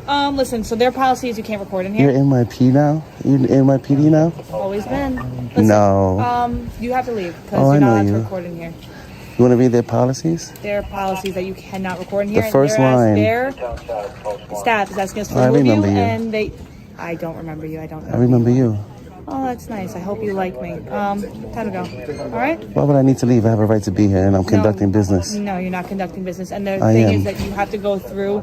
Listen, so their policy is you can't record in here. You're NYPD now? You're NYPD now? Always been. Listen, no. You have to leave because you're not allowed to record in here. You want to read their policies? Their policies that you cannot record in here. The first line. Their staff is asking us to remove you, and I don't remember you. I remember you. Oh, that's nice. I hope you like me. Time to go. All right? Why would I need to leave? I have a right to be here, and I'm conducting business. No, you're not conducting business. And the thing is that you have to go through.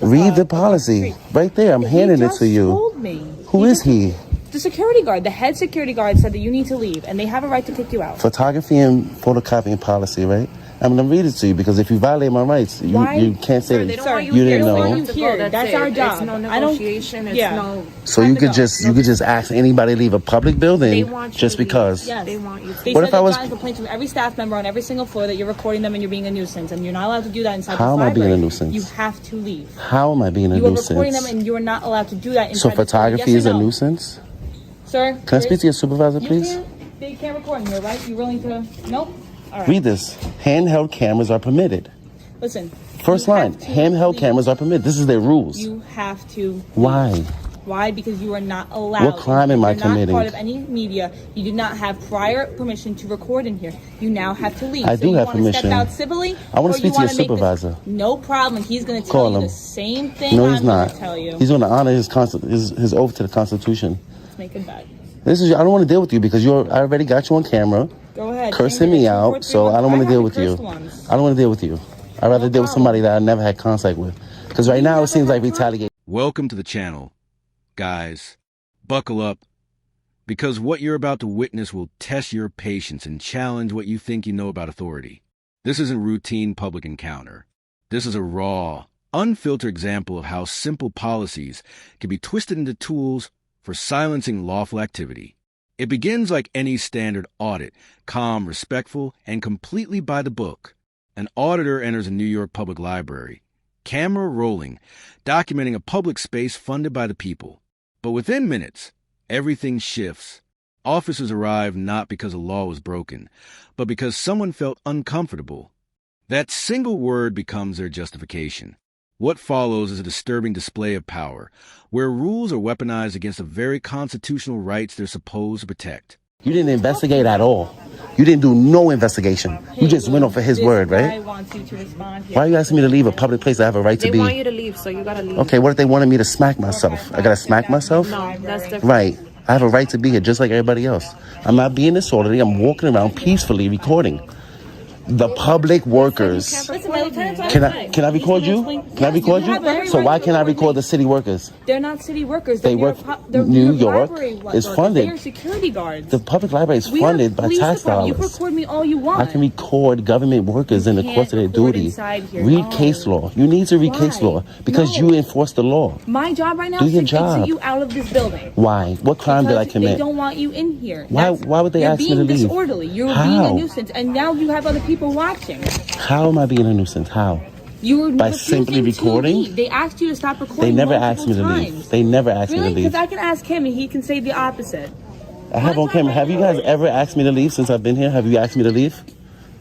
Read the policy right there. I'm handing it to you. Told me. Who is he? The security guard, the head security guard said that you need to leave, and they have a right to kick you out. Photography and photocopying policy, right? I'm going to read it to you because if you violate my rights, you can't say that you didn't know. That's our job. It's no negotiation. No. So you could just ask anybody to leave a public building just because. Yes. They want you to. They said they've gotten complaints from every staff member on every single floor that you're recording them and you're being a nuisance, and you're not allowed to do that inside the library. How am I being a nuisance? You have to leave. How am I being a nuisance? You are recording them and you are not allowed to do that inside So photography is a nuisance? Sir? Can I speak to your supervisor, please? They can't record in here, right? You willing to? Nope. All right. Read this. Handheld cameras are permitted. Listen. First line. Handheld cameras are permitted. This is their rules. You have to. Why? Why? Because you are not allowed. What crime am I committing? You're not part of any media. You did not have prior permission to record in here. You now have to leave. I do have permission. Step out civilly. I want to speak to your supervisor. No problem. He's going to tell you the same thing. No, he's not. Tell you. He's going to honor his oath to the Constitution. Let's make it bad. I don't want to deal with you because I already got you on camera. Go ahead. Cursing me out, so I don't want to deal with you. I don't want to deal with you. I'd rather deal with somebody that I never had contact with. Because right now it seems like retaliation. Welcome to the channel. Guys, buckle up, because what you're about to witness will test your patience and challenge what you think you know about authority. This isn't routine public encounter. This is a raw, unfiltered example of how simple policies can be twisted into tools for silencing lawful activity. It begins like any standard audit, calm, respectful, and completely by the book. An auditor enters a New York public library, camera rolling, documenting a public space funded by the people. But within minutes, everything shifts. Officers arrive not because a law was broken, but because someone felt uncomfortable. That single word becomes their justification. What follows is a disturbing display of power, where rules are weaponized against the very constitutional rights they're supposed to protect. You didn't investigate at all. You didn't do no investigation. You just went off of his word, right? Wants you to respond. Why are you asking me to leave a public place I have a right to be? They want you to leave, so you gotta leave. Okay, what if they wanted me to smack myself? I gotta smack myself? No, that's different. Right. I have a right to be here just like everybody else. I'm not being disorderly. I'm walking around peacefully recording. The public workers. Can I record you? Can I record you? So why can't I record the city workers? They're not city workers. They work. New York is funded. They're security guards. The public library is funded by tax dollars. You record me all you want. I can record government workers in the course of their duty. Read case law. You need to read case law because you enforce the law. My job right now is to get you out of this building. Why? What crime did I commit? They don't want you in here. Why would they ask me to leave? You're being disorderly. You're being a nuisance, and now you have other people watching. How am I being a nuisance? How? You were by simply recording? They asked you to stop recording. They never asked me to leave. They never asked me to leave. Because I can ask him and he can say the opposite. I have on camera. Have you guys ever asked me to leave since I've been here? Have you asked me to leave?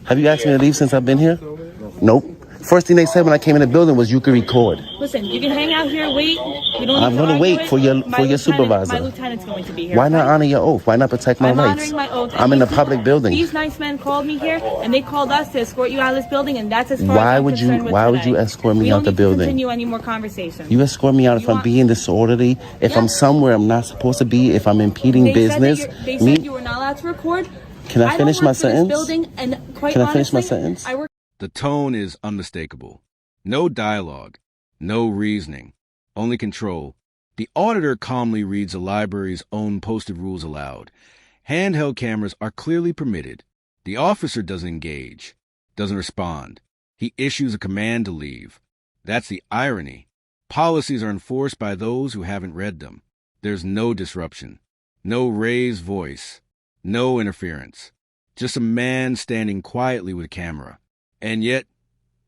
Have you asked me to leave since I've been here? Nope. First thing they said when I came in the building was you could record. Listen, you can hang out here, wait. I'm going to wait for your supervisor. My lieutenant's going to be here. Why not honor your oath? Why not protect my rights? I'm honoring my oath. I'm in a public building. These nice men called me here, and they called us to escort you out of this building, and that's as far as I'm concerned with Why would you escort me out the building? We don't continue any more conversations. You escort me out if I'm being disorderly, if I'm somewhere I'm not supposed to be, if I'm impeding business. They said you were not allowed to record. Can I finish my sentence? Can I finish my sentence? The tone is unmistakable. No dialogue, no reasoning, only control. The auditor calmly reads the library's own posted rules aloud. Handheld cameras are clearly permitted. The officer doesn't engage, doesn't respond. He issues a command to leave. That's the irony. Policies are enforced by those who haven't read them. There's no disruption, no raised voice, no interference. Just a man standing quietly with a camera. And yet,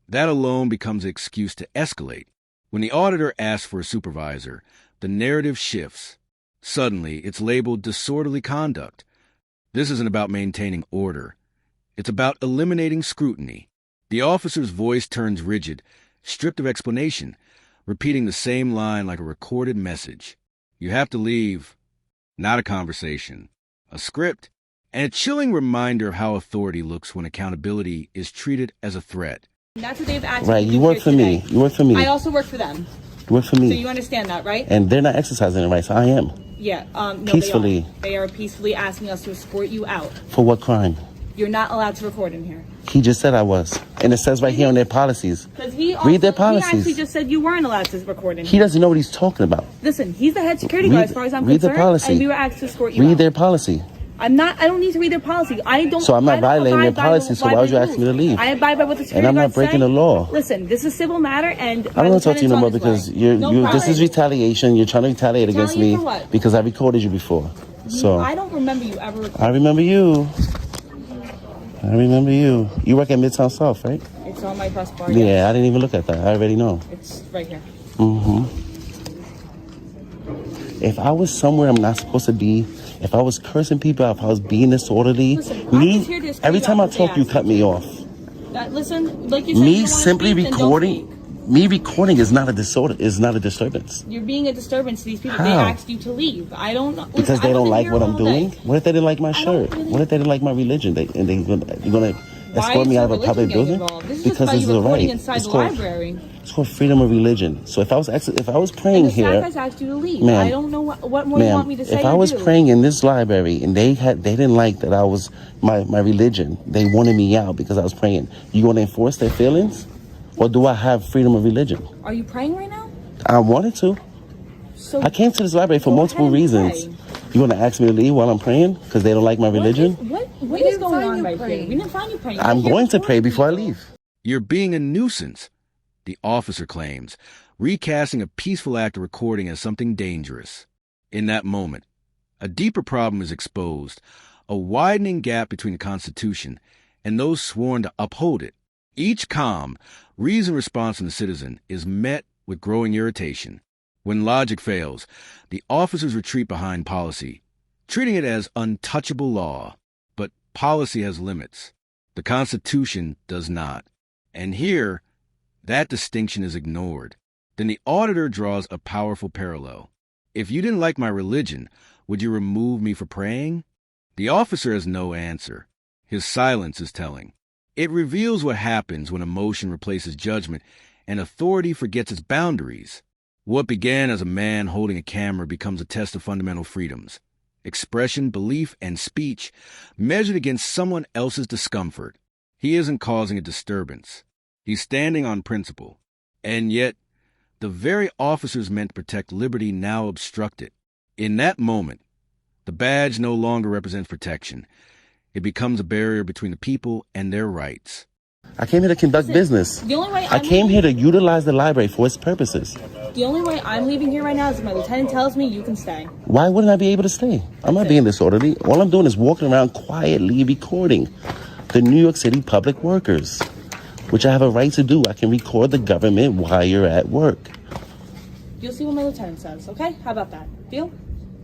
that alone becomes an excuse to escalate. When the auditor asks for a supervisor, the narrative shifts. Suddenly, it's labeled disorderly conduct. This isn't about maintaining order. It's about eliminating scrutiny. The officer's voice turns rigid, stripped of explanation. repeating the same line like a recorded message. You have to leave. Not a conversation, a script, and a chilling reminder of how authority looks when accountability is treated as a threat. That's what they've asked. Right, you work for me. You work for me. I also work for them. You work for me. So you understand that, right? And they're not exercising their rights. I am. Yeah. No, Peacefully. They are peacefully asking us to escort you out. For what crime? You're not allowed to record in here. He just said I was. And it says right here on their policies. Read their policies. He actually just said you weren't allowed to record in here. He doesn't know what he's talking about. Listen, he's the head security guard as far as I'm concerned. Read the policy. And we were asked to escort you out. Read their policy. I don't need to read their policy. So I'm not violating their policy, so why would you ask me to leave? I abide by what the security And I'm guards not breaking say. the law. Listen, this is a civil matter, and I don't want to talk to you no more because this is retaliation. You're trying to retaliate against me for what? because I recorded you before. So I don't remember you ever recording. I remember you. I remember you. You work at Midtown South, right? It's on my press bar. Yeah, I didn't even look at that. I already know. It's right here. If I was somewhere I'm not supposed to be, if I was cursing people out, if I was being disorderly, Listen, I'm just here to escort every you time out I of the talk, you ass. cut me off. Listen, like you said, you Me don't wanna simply speak, then don't recording, speak. me recording is not a disorder. Is not a disturbance. You're being a disturbance to these people. How? They asked you to leave. I don't know. Because they don't like what I'm doing. What if they didn't like my shirt? really- What if they didn't like my religion? You're gonna escort me out of a public building? This is Because just by this you is a recording right. inside It's the called, library. it's called freedom of religion. So if I was praying And the here, staff has asked you to leave. Ma'am, I don't know what more you want me to say. if I was praying in this library and they didn't like that I was my religion, they wanted me out because I was praying. You going to enforce their feelings, or do I have freedom of religion? Are you praying right now? I wanted to. So I came to this library for go multiple ahead and reasons. pray. You going to ask me to leave while I'm praying because they don't like my religion? What is going on right here? We didn't find you praying. I'm going to pray before I leave. You're being a nuisance, the officer claims, recasting a peaceful act of recording as something dangerous. In that moment, a deeper problem is exposed, a widening gap between the Constitution and those sworn to uphold it. Each calm, reasoned response from the citizen is met with growing irritation. When logic fails, the officers retreat behind policy, treating it as untouchable law. But policy has limits. The Constitution does not. And here, that distinction is ignored. Then the auditor draws a powerful parallel. If you didn't like my religion, would you remove me for praying? The officer has no answer. His silence is telling. It reveals what happens when emotion replaces judgment and authority forgets its boundaries. What began as a man holding a camera becomes a test of fundamental freedoms. Expression, belief, and speech measured against someone else's discomfort. He isn't causing a disturbance. He's standing on principle. And yet, the very officers meant to protect liberty now obstruct it. In that moment, the badge no longer represents protection. It becomes a barrier between the people and their rights. I came here to conduct business. The only way I came here to utilize the library for its purposes. The only way I'm leaving here right now is if my lieutenant tells me you can stay. Why wouldn't I be able to stay? I'm not being disorderly. All I'm doing is walking around quietly recording the New York City public workers, which I have a right to do. I can record the government while you're at work. You'll see what my lieutenant says, okay? How about that? Deal?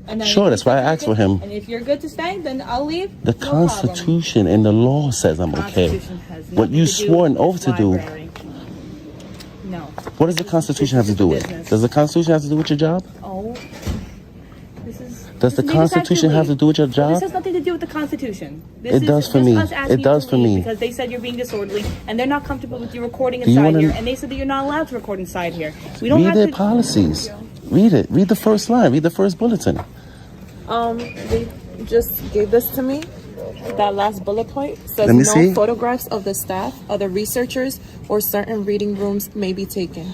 And then Sure, that's why I asked for him. And if you're good to stay, then I'll leave. The Constitution and the law says I'm okay. What you swore an oath to do. No. What does the Constitution have to do with? Does the Constitution have to do with your job? Oh. Does the Constitution have to do with your job? This has nothing to do with the Constitution. It does for me. It does for me. Because they said you're being disorderly, and they're not comfortable with you recording inside here, and they said that you're not allowed to record inside here. We don't have Read their to. policies. Read it. Read the first line. Read the first bulletin. They just gave this to me. That last bullet point says Let me no see. photographs of the staff, other researchers, or certain reading rooms may be taken.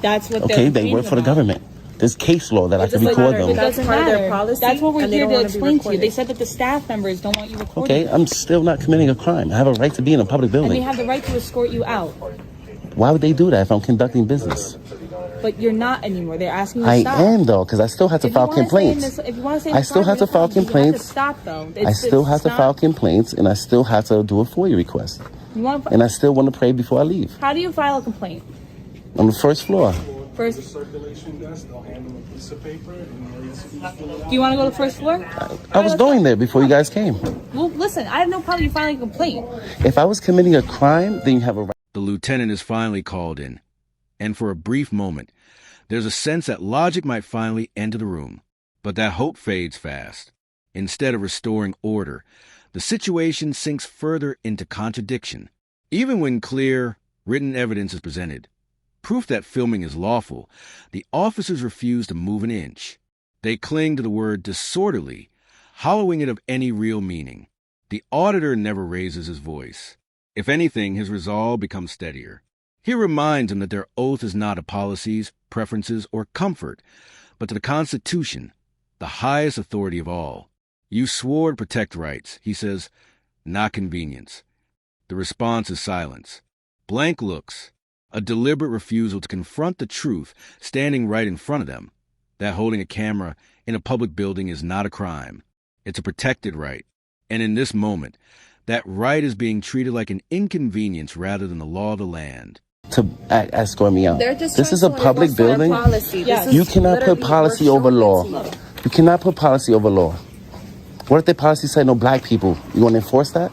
That's what Okay, they work for the government. There's case law that I can record It them. doesn't part of their matter. policy, That's what we're and they here don't to wanna be explain to you. recorded. They said that the staff members don't want you recording. Okay, I'm still not committing a crime. I have a right to be in a public And they building. have the right to escort you out. Why would they do that if I'm conducting business? But you're not anymore. They're asking you to I stop. am, though, because I still have to If you file wanna stay in complaints. this- if you want to stay in I this still have to library, file you have to complaints. stop, though. I still have to file complaints, and I still have to do a FOIA request. And I still want to pray before I leave. How do you file a complaint? On the first floor. First, Circulation desk, they'll hand them a piece of paper and do you want to go to the first floor? I was going there before you guys came. Well, listen, I have no problem you filing a complaint. If I was committing a crime, then you have a right. The lieutenant is finally called in, and for a brief moment, There's a sense that logic might finally enter the room, but that hope fades fast. Instead of restoring order, the situation sinks further into contradiction. Even when clear, written evidence is presented, proof that filming is lawful, the officers refuse to move an inch. They cling to the word disorderly, hollowing it of any real meaning. The auditor never raises his voice. If anything, his resolve becomes steadier. He reminds them that their oath is not to policies, preferences, or comfort, but to the Constitution, the highest authority of all. You swore to protect rights, he says, not convenience. The response is silence. Blank looks, a deliberate refusal to confront the truth standing right in front of them, that holding a camera in a public building is not a crime. It's a protected right. And in this moment, that right is being treated like an inconvenience rather than the law of the land. To escort me out. This is a public building. Yes. You cannot put policy over law. You cannot put policy over law. What if the policy say no black people? You want to enforce that?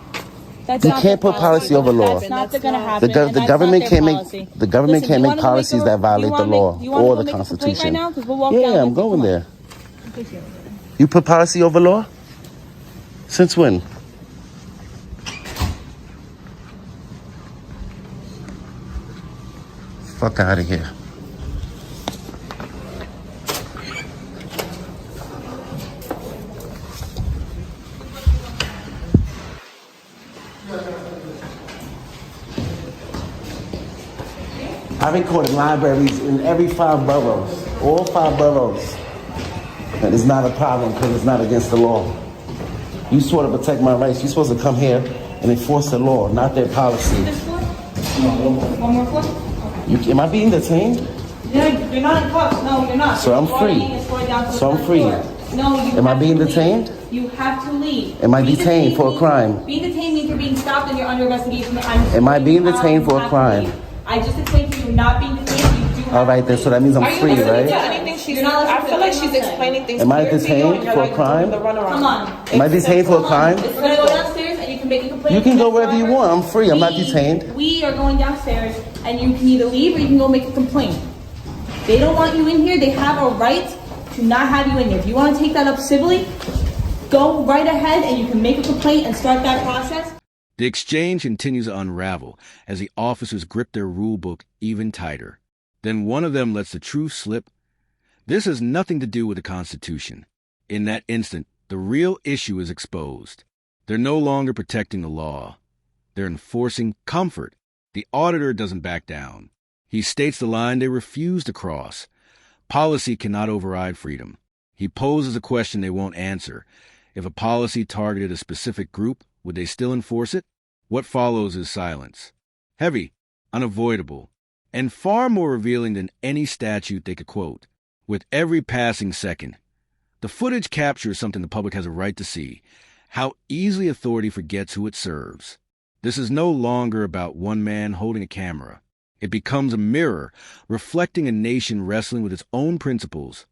That's You not can't the put policy over law. That's not going to happen. The government can't make policies that violate the law or the Constitution. Yeah, I'm going there. You put policy over law? Since when? Fuck out of here. I recorded libraries in every 5 boroughs, all 5 boroughs. And it's not a problem because it's not against the law. You swore to protect my rights. You're supposed to come here and enforce the law, not their policy. This floor? One more floor? Okay. Am I being detained? No, you're not in cuffs. No, you're not. So I'm free. So I'm free. No, you Am I have being to leave. detained? You have to leave. Am I Being detained for a means- crime? Being detained means you're being stopped and you're under investigation. Am I being detained for a crime? I just explained to you, not being detained. You do All right, then. So that means I'm free, right? Anything she's You're not I feel like she's explaining things. Am I clear to you, detained and you're, for a like, crime? doing the runaround. Come on. Am I detained for a crime? We're gonna go downstairs and you can make a complaint. You can go wherever you want. I'm free. I'm not detained. We are going downstairs and you can either leave or you can go make a complaint. They don't want you in here. They have a right to not have you in here. If you want to take that up civilly, go right ahead and you can make a complaint and start that process. The exchange continues to unravel as the officers grip their rule book even tighter. Then one of them lets the truth slip. This has nothing to do with the Constitution. In that instant, the real issue is exposed. They're no longer protecting the law. They're enforcing comfort. The auditor doesn't back down. He states the line they refuse to cross. Policy cannot override freedom. He poses a question they won't answer. If a policy targeted a specific group, would they still enforce it? What follows is silence. Heavy, unavoidable, and far more revealing than any statute they could quote. With every passing second, the footage captures something the public has a right to see: how easily authority forgets who it serves. This is no longer about one man holding a camera. It becomes a mirror, reflecting a nation wrestling with its own principles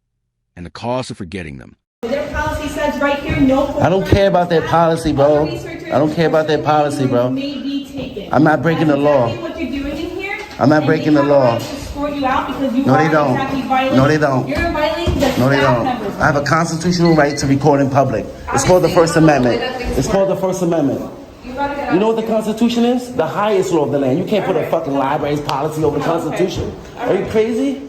and the cost of forgetting them. Their policy says right here, no. I don't care about their policy, bro. I don't care about their policy, bro. May be taken. I'm not breaking the law. That's exactly what you're doing in here. I'm not breaking the law. And they have a right to escort you out because you No, are they don't. exactly violating. No, they don't. You're violating the No, they staff don't. members. I have a constitutional right to record in public. It's called the First Amendment. It's called the First Amendment. You know what the Constitution is? The highest law of the land. You can't put a fucking library's policy over the Constitution. Are you crazy?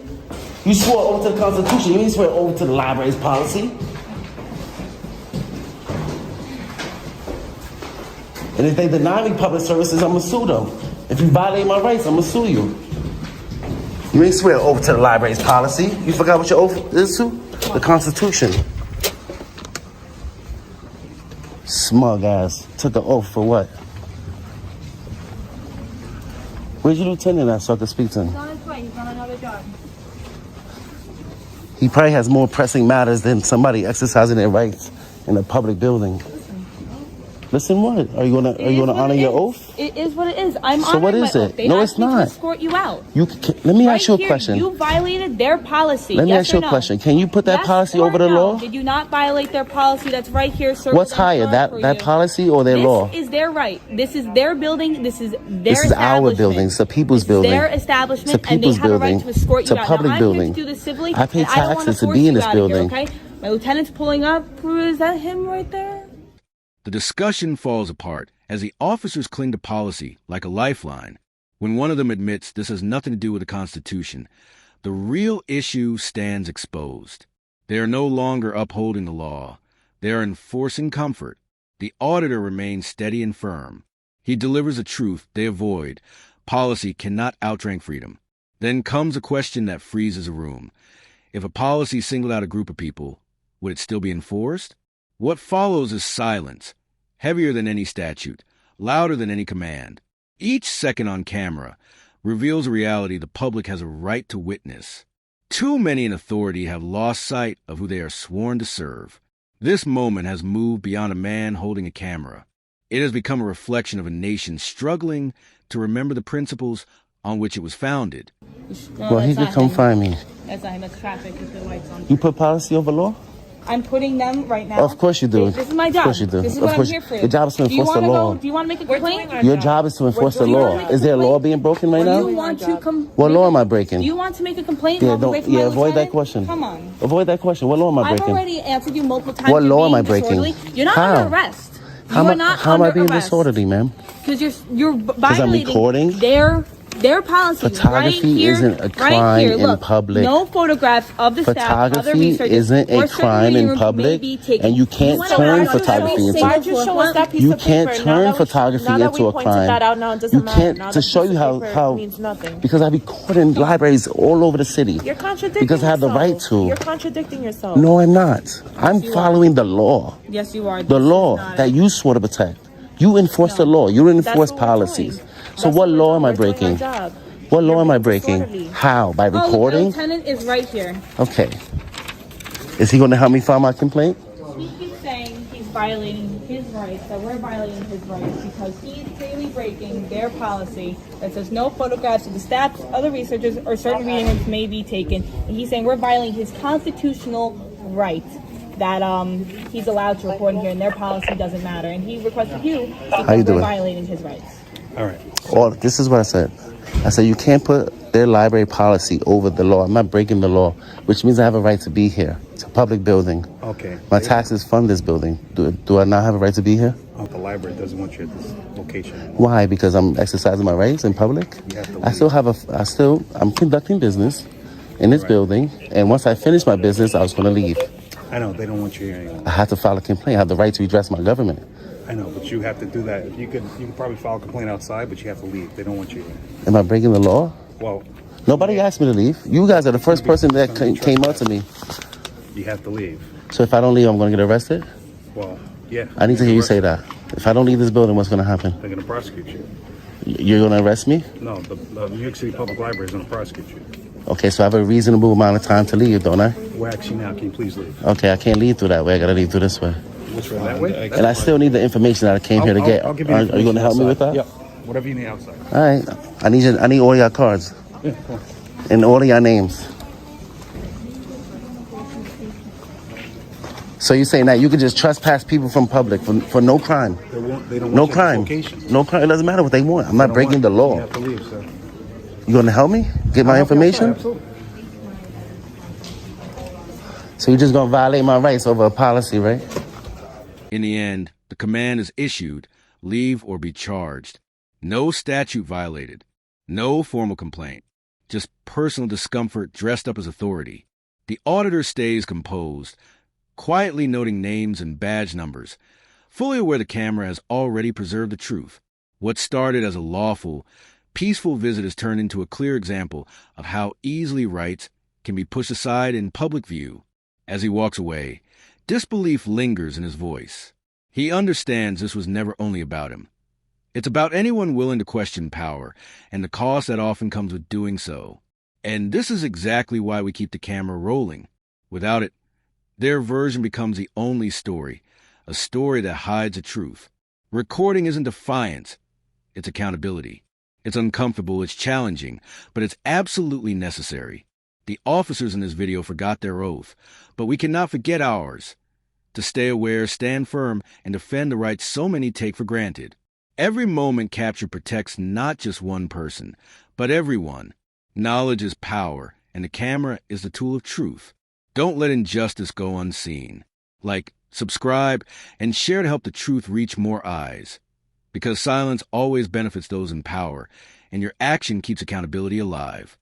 You swore over to the Constitution. You didn't swear over to the library's policy. And if they deny me public services, I'm gonna sue them. If you violate my rights, I'm gonna sue you. You ain't swear over to the library's policy. You forgot what your oath is to? The Constitution. Smug ass. Took an oath for what? Where's your lieutenant at so I can speak to him? He's on his way. He's on another job. He probably has more pressing matters than somebody exercising their rights in a public building. Listen, what? Are you gonna honor your oath? It is what it is. I'm So what honoring is my it? oath. They No, asked it's me to not. escort you out. Let me Right ask you a here, question. You violated their policy. Let me Yes ask you or a no? question. Can you put that Yes policy or over the no? law? Did you not violate their policy that's right here circled? What's higher, that policy or their law? This is their right. This is their building. This is their This is our building. It's the people's building. Their establishment, It's a people's and they have a building. right to escort It's you a out. public Now, I'm building. here to do this civilly, I pay and I don't want to taxes to force be in you this out of here, building. okay? My lieutenant's pulling up. Is that him right there? The discussion falls apart as the officers cling to policy like a lifeline. When one of them admits this has nothing to do with the Constitution, the real issue stands exposed. They are no longer upholding the law. They are enforcing comfort. The auditor remains steady and firm. He delivers a truth they avoid. Policy cannot outrank freedom. Then comes a question that freezes a room. If a policy singled out a group of people, would it still be enforced? What follows is silence, heavier than any statute, louder than any command. Each second on camera reveals a reality the public has a right to witness. Too many in authority have lost sight of who they are sworn to serve. This moment has moved beyond a man holding a camera. It has become a reflection of a nation struggling to remember the principles on which it was founded. No, Well, he could come find me. That's not him. That's traffic with the lights on. You put policy over law? I'm putting them right now. Of course you do. This is my job. Of course you do. This is Of what I'm course here for. your job is to enforce the law. Do you want to make a complaint? Your job is to enforce the law. Is there a law being broken right Do you now? want to What law am I breaking? Do you want to make a complaint? Yeah, Walk away don't. from my Yeah, avoid that lieutenant? question. Come on. Avoid that question. What law am I I've breaking? already answered you multiple times. What You're law am I being breaking? disorderly. You're not How? under arrest. How You are am I- not how am I under being arrest. disorderly, ma'am? Because you're I'm violating recording? their policy. Photography right here, isn't a right crime here. in Look, public. No photographs of the staff, other Photography researchers, isn't or a certain crime reading in rooms public, may be taken. and you can't wanna turn watch photography every into- single Why'd you show us that piece You of can't paper? turn Now that photography now that into we a pointed crime. that out, now it doesn't You matter. can't Now to the show piece you of paper how means nothing. because I record in libraries all over the city. You're contradicting because I have the right yourself. to. You're contradicting yourself. No, I'm not. I'm following the law. Yes, you are. The law that you swore to protect. You enforce the law. You That's enforce what we're policies. doing. So That's what we're law doing. am I We're doing breaking? our job. What law You're am I being breaking? disorderly. How? By Oh, look, the recording? lieutenant is right here. Okay. Is he going to help me file my complaint? He keeps saying he's violating his rights, that we're violating his rights because he's clearly breaking their policy that says no photographs of the staff, other researchers, or certain reading rooms may be taken. And he's saying we're violating his constitutional right that he's allowed to record in here and their policy doesn't matter. And he requested you because How you we're doing? violating his rights. All right. Or this is what I said. I said you can't put their library policy over the law. I'm not breaking the law, which means I have a right to be here. It's a public building. Okay. My taxes fund this building. Do I not have a right to be here? Oh, the library doesn't want you at this location anymore. Why? Because I'm exercising my rights in public. You have to I still have I'm conducting business in this building, and once I finish my business, I was going to leave. I know, they don't want you here anymore. I have to file a complaint. I have the right to redress my government. I know, but you have to do that. You could probably file a complaint outside, but you have to leave. They don't want you here. Am I breaking the law? Well, Nobody asked me to leave. You guys are the first person that came up to me. you have to leave. So if I don't leave, I'm going to get arrested? Well, yeah. I need to hear you say that. If I don't leave this building, what's going to happen? They're going to prosecute you. You're going to arrest me? No, the New York City Public Library is going to prosecute you. Okay, so I have a reasonable amount of time to leave, don't I? Well, actually, now, can you please leave? Okay, I can't leave through that way. I got to leave through this way. Which way? That way? And I still need the information that I came here to get. I'll give Are you you going to help me with that? Yep. Whatever you need outside. All right. I need all your cards Yeah, cool. and all of your names. So you're saying that you could just trespass people from public for no crime? They don't No want you at crime. this location. No crime. It doesn't matter what they want. I'm They not don't breaking want- the You law. have to leave, sir. You going to help me get my I'll help you outside, information? absolutely. So you're just going to violate my rights over a policy, right? In the end, the command is issued, leave or be charged. No statute violated. No formal complaint. Just personal discomfort dressed up as authority. The auditor stays composed, quietly noting names and badge numbers, fully aware the camera has already preserved the truth. What started as a lawful, peaceful visit has turned into a clear example of how easily rights can be pushed aside in public view. As he walks away, disbelief lingers in his voice. He understands this was never only about him. It's about anyone willing to question power and the cost that often comes with doing so. And this is exactly why we keep the camera rolling. Without it, their version becomes the only story, a story that hides a truth. Recording isn't defiance, it's accountability. It's uncomfortable, it's challenging, but it's absolutely necessary. The officers in this video forgot their oath, but we cannot forget ours. To stay aware, stand firm, and defend the rights so many take for granted. Every moment captured protects not just one person, but everyone. Knowledge is power, and the camera is the tool of truth. Don't let injustice go unseen. Like, subscribe, and share to help the truth reach more eyes. Because silence always benefits those in power, and your action keeps accountability alive.